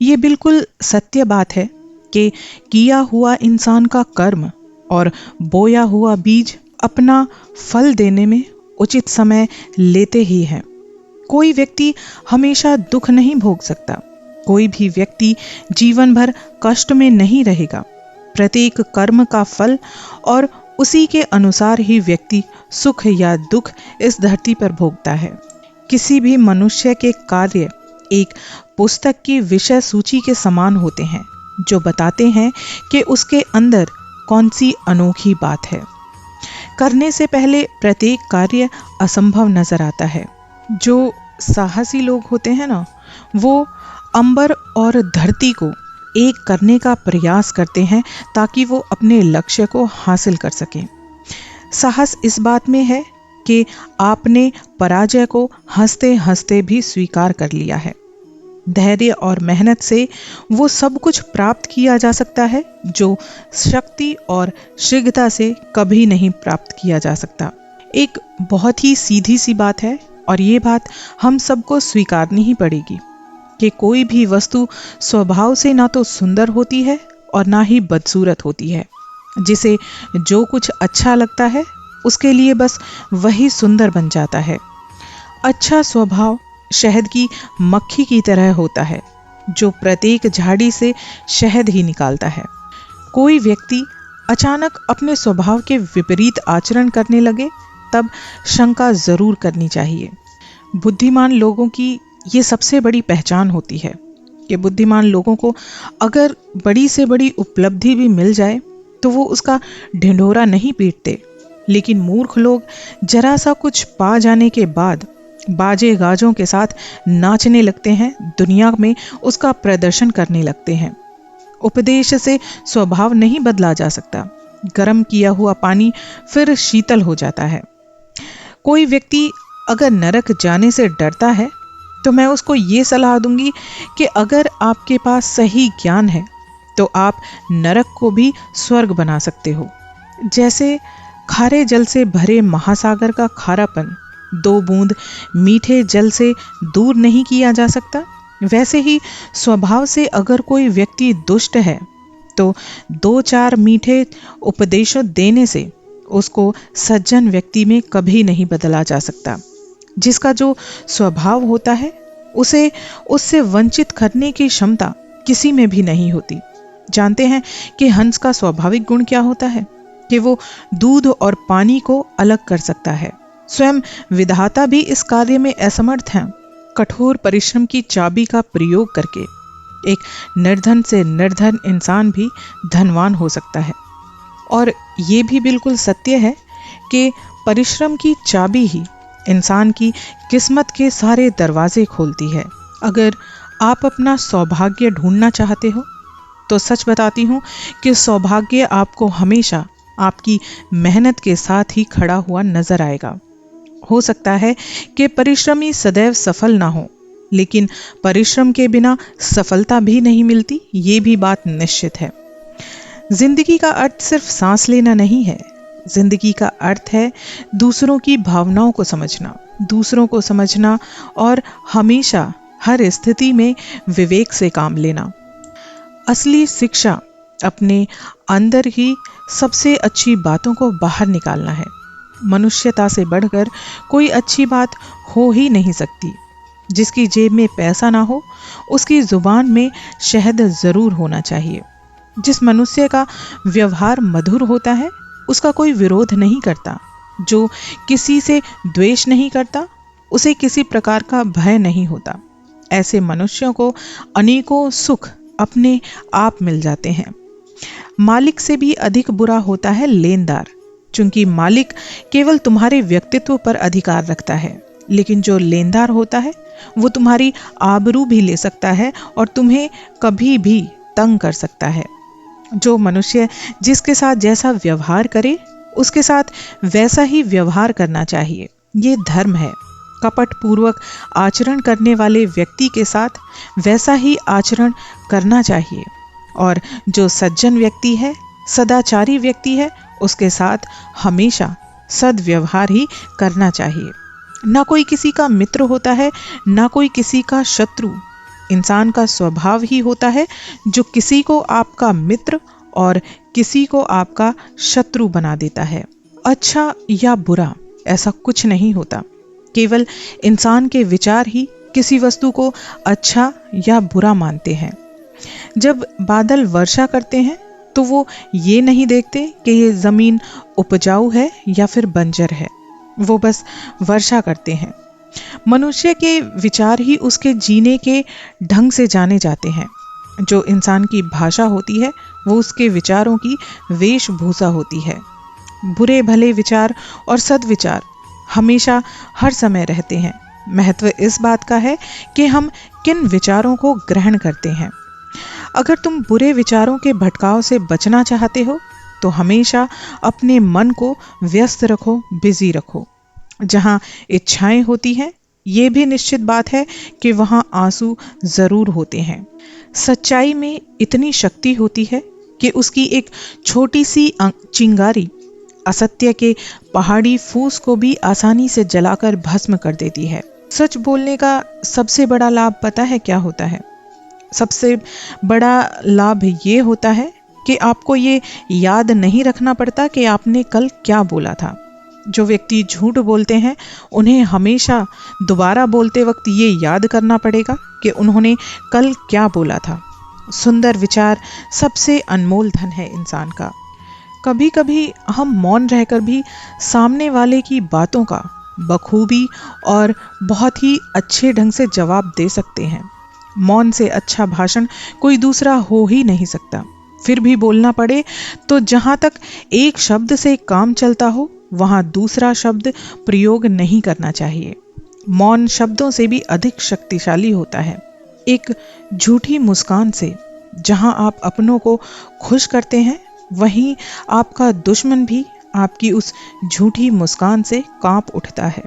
ये बिल्कुल सत्य बात है कि किया हुआ इंसान का कर्म और बोया हुआ बीज अपना फल देने में उचित समय लेते ही हैं। कोई व्यक्ति हमेशा दुख नहीं भोग सकता। कोई भी व्यक्ति जीवन भर कष्ट में नहीं रहेगा। प्रत्येक कर्म का फल और उसी के अनुसार ही व्यक्ति सुख या दुख इस धरती पर भोगता है। किसी भी मनुष्य के कार्य एक पुस्तक की विषय सूची के समान होते हैं, जो बताते हैं कि उसके अंदर कौन सी अनोखी बात है। करने से पहले प्रत्येक कार्य असंभव नजर आता है। जो साहसी लोग होते हैं ना, वो अंबर और धरती को एक करने का प्रयास करते हैं ताकि वो अपने लक्ष्य को हासिल कर सकें। साहस इस बात में है कि आपने पराजय को हंसते हंसते भी स्वीकार कर लिया है। धैर्य और मेहनत से वो सब कुछ प्राप्त किया जा सकता है जो शक्ति और शीघ्रता से कभी नहीं प्राप्त किया जा सकता। एक बहुत ही सीधी सी बात है और ये बात हम सबको स्वीकारनी ही पड़ेगी कि कोई भी वस्तु स्वभाव से ना तो सुंदर होती है और ना ही बदसूरत होती है। जिसे जो कुछ अच्छा लगता है उसके लिए बस वही सुंदर बन जाता है। अच्छा स्वभाव शहद की मक्खी की तरह होता है जो प्रत्येक झाड़ी से शहद ही निकालता है। कोई व्यक्ति अचानक अपने स्वभाव के विपरीत आचरण करने लगे तब शंका जरूर करनी चाहिए। बुद्धिमान लोगों की ये सबसे बड़ी पहचान होती है कि बुद्धिमान लोगों को अगर बड़ी से बड़ी उपलब्धि भी मिल जाए तो वो उसका ढिंढोरा नहीं पीटते, लेकिन मूर्ख लोग जरा सा कुछ पा जाने के बाद बाजे गाजों के साथ नाचने लगते हैं, दुनिया में उसका प्रदर्शन करने लगते हैं। उपदेश से स्वभाव नहीं बदला जा सकता। गर्म किया हुआ पानी फिर शीतल हो जाता है। कोई व्यक्ति अगर नरक जाने से डरता है तो मैं उसको ये सलाह दूंगी कि अगर आपके पास सही ज्ञान है तो आप नरक को भी स्वर्ग बना सकते हो। जैसे खारे जल से भरे महासागर का खारापन 2 बूंद मीठे जल से दूर नहीं किया जा सकता, वैसे ही स्वभाव से अगर कोई व्यक्ति दुष्ट है तो 2-4 मीठे उपदेशों देने से उसको सज्जन व्यक्ति में कभी नहीं बदला जा सकता। जिसका जो स्वभाव होता है उसे उससे वंचित करने की क्षमता किसी में भी नहीं होती। जानते हैं कि हंस का स्वाभाविक गुण क्या होता है? कि वो दूध और पानी को अलग कर सकता है। स्वयं विधाता भी इस कार्य में असमर्थ हैं। कठोर परिश्रम की चाबी का प्रयोग करके एक निर्धन से निर्धन इंसान भी धनवान हो सकता है। और ये भी बिल्कुल सत्य है कि परिश्रम की चाबी ही इंसान की किस्मत के सारे दरवाजे खोलती है। अगर आप अपना सौभाग्य ढूंढना चाहते हो तो सच बताती हूँ कि सौभाग्य आपको हमेशा आपकी मेहनत के साथ ही खड़ा हुआ नजर आएगा। हो सकता है कि परिश्रमी सदैव सफल ना हो, लेकिन परिश्रम के बिना सफलता भी नहीं मिलती, ये भी बात निश्चित है। जिंदगी का अर्थ सिर्फ सांस लेना नहीं है। जिंदगी का अर्थ है दूसरों की भावनाओं को समझना, दूसरों को समझना और हमेशा हर स्थिति में विवेक से काम लेना। असली शिक्षा अपने अंदर ही सबसे अच्छी बातों को बाहर निकालना है। मनुष्यता से बढ़कर कोई अच्छी बात हो ही नहीं सकती। जिसकी जेब में पैसा ना हो उसकी जुबान में शहद जरूर होना चाहिए। जिस मनुष्य का व्यवहार मधुर होता है उसका कोई विरोध नहीं करता। जो किसी से द्वेष नहीं करता उसे किसी प्रकार का भय नहीं होता। ऐसे मनुष्यों को अनेकों सुख अपने आप मिल जाते हैं। मालिक से भी अधिक बुरा होता है लेनदार, क्योंकि मालिक केवल तुम्हारे व्यक्तित्व पर अधिकार रखता है, लेकिन जो लेनदार होता है वो तुम्हारी आबरू भी ले सकता है और तुम्हें कभी भी तंग कर सकता है। जो मनुष्य जिसके साथ जैसा व्यवहार करे उसके साथ वैसा ही व्यवहार करना चाहिए, ये धर्म है। कपट पूर्वक आचरण करने वाले व्यक्ति के साथ वैसा ही आचरण करना चाहिए और जो सज्जन व्यक्ति है, सदाचारी व्यक्ति है, उसके साथ हमेशा सद्व्यवहार ही करना चाहिए। ना कोई किसी का मित्र होता है, ना कोई किसी का शत्रु। इंसान का स्वभाव ही होता है जो किसी को आपका मित्र और किसी को आपका शत्रु बना देता है। अच्छा या बुरा ऐसा कुछ नहीं होता, केवल इंसान के विचार ही किसी वस्तु को अच्छा या बुरा मानते हैं। जब बादल वर्षा करते हैं तो वो ये नहीं देखते कि ये जमीन उपजाऊ है या फिर बंजर है, वो बस वर्षा करते हैं। मनुष्य के विचार ही उसके जीने के ढंग से जाने जाते हैं। जो इंसान की भाषा होती है वो उसके विचारों की वेशभूषा होती है। बुरे भले विचार और सद्विचार हमेशा हर समय रहते हैं। महत्व इस बात का है कि हम किन विचारों को ग्रहण करते हैं। अगर तुम बुरे विचारों के भटकाव से बचना चाहते हो तो हमेशा अपने मन को व्यस्त रखो, बिजी रखो। जहां इच्छाएं होती हैं, ये भी निश्चित बात है कि वहां आंसू जरूर होते हैं। सच्चाई में इतनी शक्ति होती है कि उसकी एक छोटी सी चिंगारी असत्य के पहाड़ी फूस को भी आसानी से जलाकर भस्म कर देती है। सच बोलने का सबसे बड़ा लाभ पता है क्या होता है? सबसे बड़ा लाभ ये होता है कि आपको ये याद नहीं रखना पड़ता कि आपने कल क्या बोला था। जो व्यक्ति झूठ बोलते हैं उन्हें हमेशा दोबारा बोलते वक्त ये याद करना पड़ेगा कि उन्होंने कल क्या बोला था। सुंदर विचार सबसे अनमोल धन है इंसान का। कभी कभी हम मौन रहकर भी सामने वाले की बातों का बखूबी और बहुत ही अच्छे ढंग से जवाब दे सकते हैं। मौन से अच्छा भाषण कोई दूसरा हो ही नहीं सकता। फिर भी बोलना पड़े तो जहां तक एक शब्द से काम चलता हो वहां दूसरा शब्द प्रयोग नहीं करना चाहिए। मौन शब्दों से भी अधिक शक्तिशाली होता है। एक झूठी मुस्कान से जहां आप अपनों को खुश करते हैं, वहीं आपका दुश्मन भी आपकी उस झूठी मुस्कान से कांप उठता है।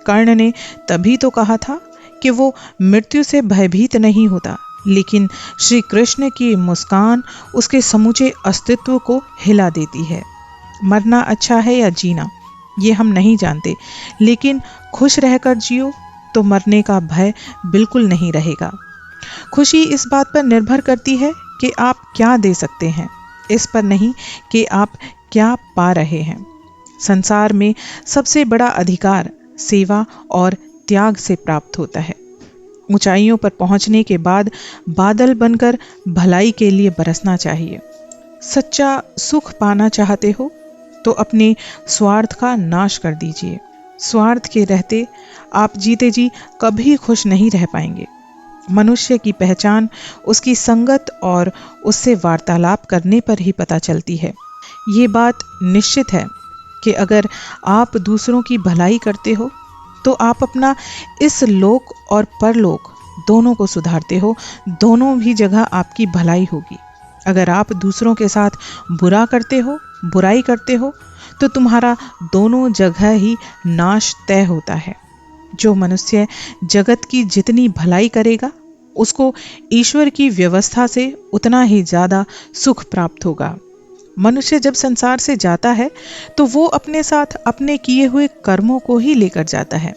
कर्ण ने तभी तो कहा था कि वो मृत्यु से भयभीत नहीं होता, लेकिन श्री कृष्ण की मुस्कान उसके समूचे अस्तित्व को हिला देती है। मरना अच्छा है या जीना ये हम नहीं जानते, लेकिन खुश रहकर जियो तो मरने का भय बिल्कुल नहीं रहेगा। खुशी इस बात पर निर्भर करती है कि आप क्या दे सकते हैं, इस पर नहीं कि आप क्या पा रहे हैं। संसार में सबसे बड़ा अधिकार सेवा और त्याग से प्राप्त होता है। ऊंचाइयों पर पहुंचने के बाद बादल बनकर भलाई के लिए बरसना चाहिए। सच्चा सुख पाना चाहते हो तो अपने स्वार्थ का नाश कर दीजिए। स्वार्थ के रहते आप जीते जी कभी खुश नहीं रह पाएंगे। मनुष्य की पहचान उसकी संगत और उससे वार्तालाप करने पर ही पता चलती है। ये बात निश्चित है कि अगर आप दूसरों की भलाई करते हो तो आप अपना इस लोक और परलोक दोनों को सुधारते हो। दोनों भी जगह आपकी भलाई होगी। अगर आप दूसरों के साथ बुरा करते हो, बुराई करते हो, तो तुम्हारा दोनों जगह ही नाश तय होता है। जो मनुष्य जगत की जितनी भलाई करेगा उसको ईश्वर की व्यवस्था से उतना ही ज्यादा सुख प्राप्त होगा। मनुष्य जब संसार से जाता है तो वो अपने साथ अपने किए हुए कर्मों को ही लेकर जाता है।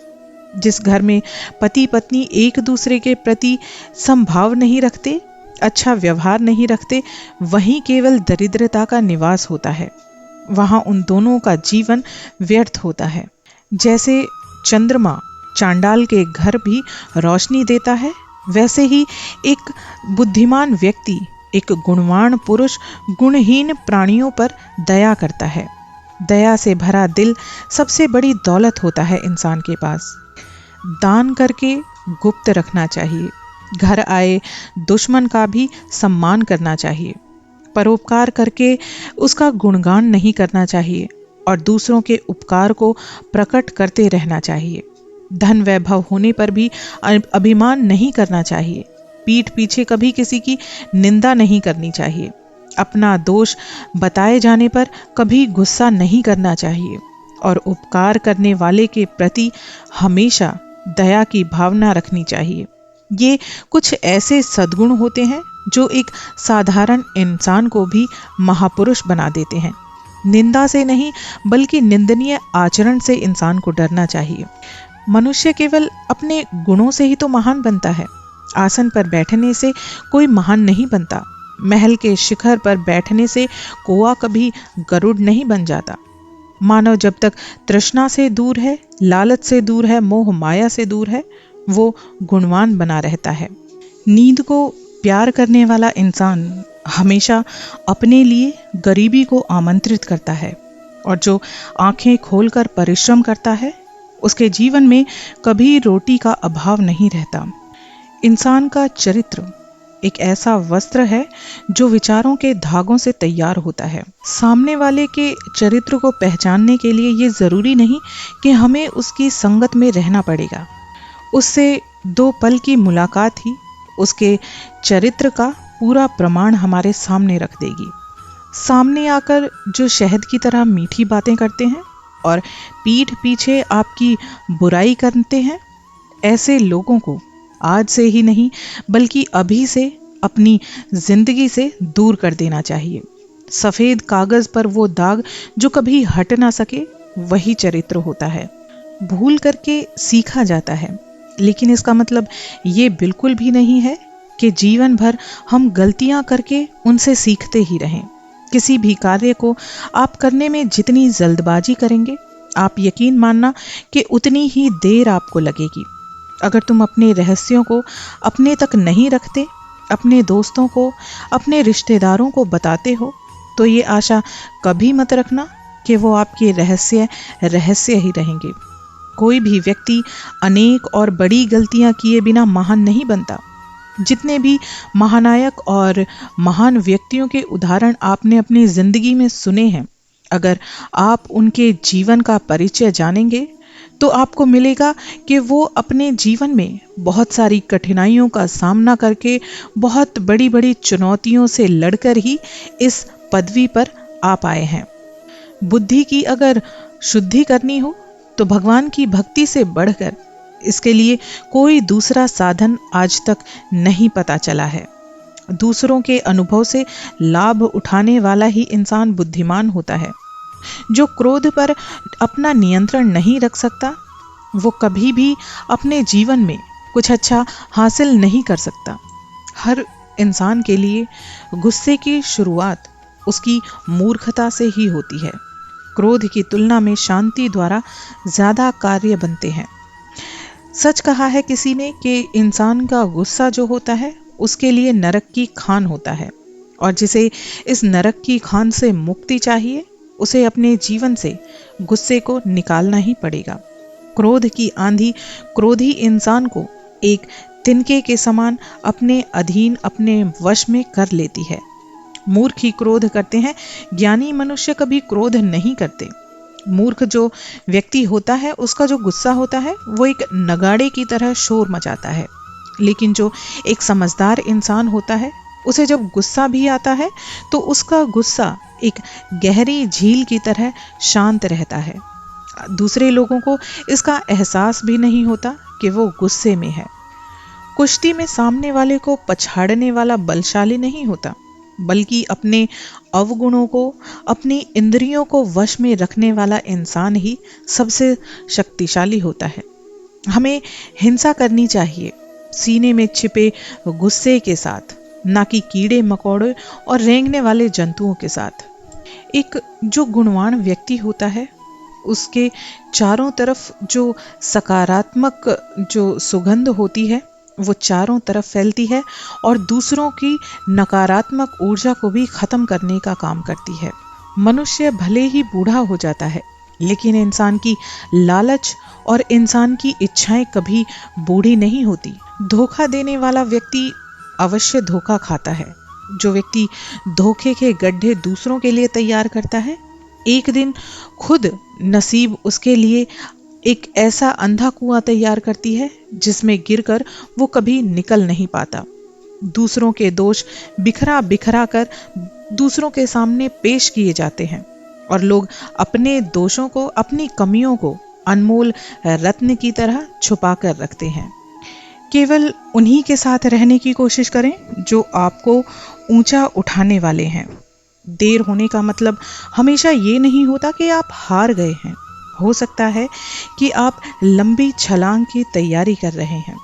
जिस घर में पति पत्नी एक दूसरे के प्रति समभाव नहीं रखते, अच्छा व्यवहार नहीं रखते, वहीं केवल दरिद्रता का निवास होता है। वहां उन दोनों का जीवन व्यर्थ होता है। जैसे चंद्रमा चांडाल के घर भी रोशनी देता है, वैसे ही एक बुद्धिमान व्यक्ति, एक गुणवान पुरुष गुणहीन प्राणियों पर दया करता है। दया से भरा दिल सबसे बड़ी दौलत होता है इंसान के पास। दान करके गुप्त रखना चाहिए। घर आए दुश्मन का भी सम्मान करना चाहिए। परोपकार करके उसका गुणगान नहीं करना चाहिए और दूसरों के उपकार को प्रकट करते रहना चाहिए। धन वैभव होने पर भी अभिमान नहीं करना चाहिए। पीठ पीछे कभी किसी की निंदा नहीं करनी चाहिए। अपना दोष बताए जाने पर कभी गुस्सा नहीं करना चाहिए और उपकार करने वाले के प्रति हमेशा दया की भावना रखनी चाहिए। ये कुछ ऐसे सद्गुण होते हैं जो एक साधारण इंसान को भी महापुरुष बना देते हैं। निंदा से नहीं बल्कि निंदनीय आचरण से इंसान को डरना चाहिए। मनुष्य केवल अपने गुणों से ही तो महान बनता है। आसन पर बैठने से कोई महान नहीं बनता। महल के शिखर पर बैठने से कौआ कभी गरुड़ नहीं बन जाता। मानव जब तक तृष्णा से दूर है, लालच से दूर है, मोह माया से दूर है, वो गुणवान बना रहता है। नींद को प्यार करने वाला इंसान हमेशा अपने लिए गरीबी को आमंत्रित करता है, और जो आंखें खोलकर परिश्रम करता है उसके जीवन में कभी रोटी का अभाव नहीं रहता। इंसान का चरित्र एक ऐसा वस्त्र है जो विचारों के धागों से तैयार होता है। सामने वाले के चरित्र को पहचानने के लिए ये जरूरी नहीं कि हमें उसकी संगत में रहना पड़ेगा। उससे 2 पल की मुलाकात ही उसके चरित्र का पूरा प्रमाण हमारे सामने रख देगी। सामने आकर जो शहद की तरह मीठी बातें करते हैं और पीठ पीछे आपकी बुराई करते हैं, ऐसे लोगों को आज से ही नहीं बल्कि अभी से अपनी जिंदगी से दूर कर देना चाहिए। सफेद कागज पर वो दाग जो कभी हट ना सके, वही चरित्र होता है। भूल करके सीखा जाता है, लेकिन इसका मतलब ये बिल्कुल भी नहीं है कि जीवन भर हम गलतियां करके उनसे सीखते ही रहें। किसी भी कार्य को आप करने में जितनी जल्दबाजी करेंगे, आप यकीन मानना कि उतनी ही देर आपको लगेगी। अगर तुम अपने रहस्यों को अपने तक नहीं रखते, अपने दोस्तों को, अपने रिश्तेदारों को बताते हो, तो ये आशा कभी मत रखना कि वो आपके रहस्य ही रहेंगे। कोई भी व्यक्ति अनेक और बड़ी गलतियां किए बिना महान नहीं बनता। जितने भी महानायक और महान व्यक्तियों के उदाहरण आपने अपनी जिंदगी में सुने हैं, अगर आप उनके जीवन का परिचय जानेंगे तो आपको मिलेगा कि वो अपने जीवन में बहुत सारी कठिनाइयों का सामना करके, बहुत बड़ी बड़ी चुनौतियों से लड़कर ही इस पदवी पर आ पाए हैं। बुद्धि की अगर शुद्धि करनी हो तो भगवान की भक्ति से बढ़कर इसके लिए कोई दूसरा साधन आज तक नहीं पता चला है। दूसरों के अनुभव से लाभ उठाने वाला ही इंसान बुद्धिमान होता है। जो क्रोध पर अपना नियंत्रण नहीं रख सकता, वो कभी भी अपने जीवन में कुछ अच्छा हासिल नहीं कर सकता। हर इंसान के लिए गुस्से की शुरुआत उसकी मूर्खता से ही होती है। क्रोध की तुलना में शांति द्वारा ज्यादा कार्य बनते हैं। सच कहा है किसी ने कि इंसान का गुस्सा जो होता है उसके लिए नरक की खान होता है, और जिसे इस नरक की खान से मुक्ति चाहिए उसे अपने जीवन से गुस्से को निकालना ही पड़ेगा। क्रोध की आंधी क्रोधी इंसान को एक तिनके के समान अपने अधीन, अपने वश में कर लेती है। मूर्ख ही क्रोध करते हैं, ज्ञानी मनुष्य कभी क्रोध नहीं करते। मूर्ख जो व्यक्ति होता है उसका जो गुस्सा होता है वो एक नगाड़े की तरह शोर मचाता है, लेकिन जो एक समझदार इंसान होता है उसे जब गुस्सा भी आता है तो उसका गुस्सा एक गहरी झील की तरह शांत रहता है। दूसरे लोगों को इसका एहसास भी नहीं होता कि वो गुस्से में है। कुश्ती में सामने वाले को पछाड़ने वाला बलशाली नहीं होता, बल्कि अपने अवगुणों को, अपनी इंद्रियों को वश में रखने वाला इंसान ही सबसे शक्तिशाली होता है। हमें हिंसा करनी चाहिए सीने में छिपे गुस्से के साथ, ना कि कीड़े मकोड़े और रेंगने वाले जंतुओं के साथ। एक जो गुणवान व्यक्ति होता है उसके चारों तरफ जो सकारात्मक जो सुगंध होती है वो चारों तरफ फैलती है और दूसरों की नकारात्मक ऊर्जा को भी खत्म करने का काम करती है। मनुष्य भले ही बूढ़ा हो जाता है, लेकिन इंसान की लालच और इंसान की इच्छाएं कभी बूढ़ी नहीं होती। धोखा देने वाला व्यक्ति अवश्य धोखा खाता है। जो व्यक्ति धोखे के गड्ढे दूसरों के लिए तैयार करता है, एक दिन खुद नसीब उसके लिए एक ऐसा अंधा कुआं तैयार करती है जिसमें गिरकर वो कभी निकल नहीं पाता। दूसरों के दोष बिखरा बिखरा कर दूसरों के सामने पेश किए जाते हैं और लोग अपने दोषों को, अपनी कमियों को अनमोल रत्न की तरह छुपा कर रखते हैं। केवल उन्हीं के साथ रहने की कोशिश करें जो आपको ऊंचा उठाने वाले हैं। देर होने का मतलब हमेशा ये नहीं होता कि आप हार गए हैं। हो सकता है कि आप लंबी छलांग की तैयारी कर रहे हैं।